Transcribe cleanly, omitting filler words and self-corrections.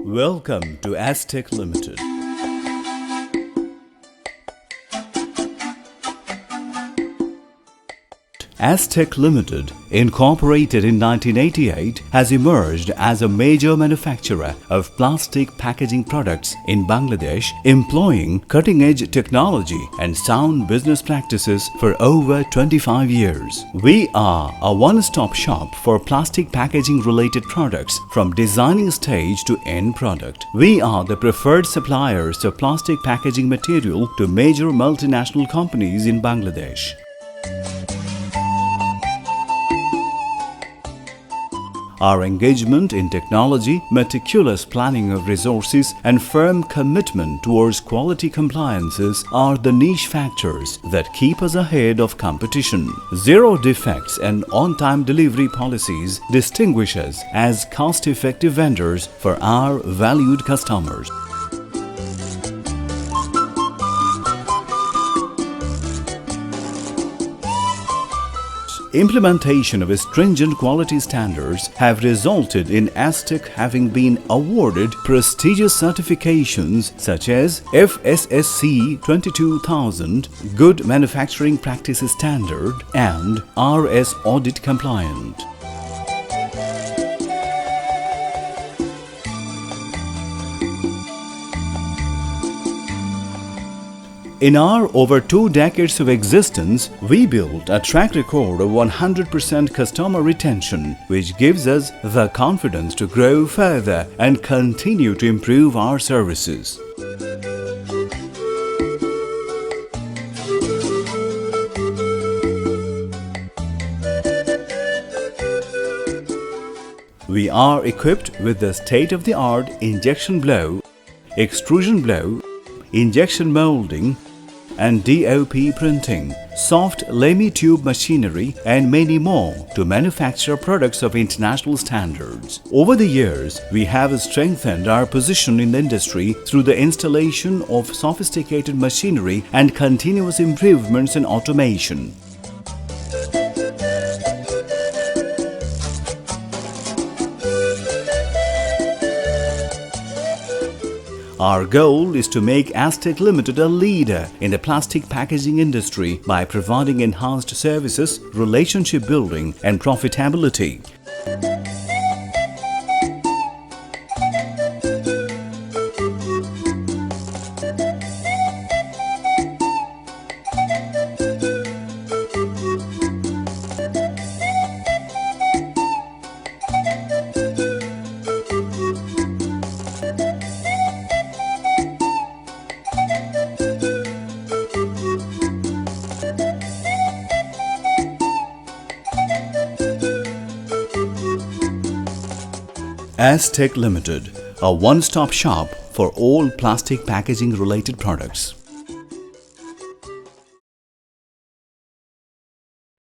Welcome to Aztec Limited. Aztec Limited, incorporated in 1988, has emerged as a major manufacturer of plastic packaging products in Bangladesh, employing cutting-edge technology and sound business practices for over 25 years. We are a one-stop shop for plastic packaging-related products from designing stage to end product. We are the preferred suppliers of plastic packaging material to major multinational companies in Bangladesh. Our engagement in technology, meticulous planning of resources, and firm commitment towards quality compliances are the niche factors that keep us ahead of competition. Zero defects and on-time delivery policies distinguish us as cost-effective vendors for our valued customers. Implementation of stringent quality standards have resulted in Aztec having been awarded prestigious certifications such as FSSC 22000 Good Manufacturing Practices Standard and RS Audit Compliant. In our over 2 decades of existence, we built a track record of 100% customer retention, which gives us the confidence to grow further and continue to improve our services. We are equipped with the state-of-the-art injection blow, extrusion blow, injection molding, and DOP printing, soft Lamy tube machinery, and many more to manufacture products of international standards. Over the years, we have strengthened our position in the industry through the installation of sophisticated machinery and continuous improvements in automation. Our goal is to make Aztec Limited a leader in the plastic packaging industry by providing enhanced services, relationship building, and profitability. Aztec Limited, a one-stop shop for all plastic packaging related products.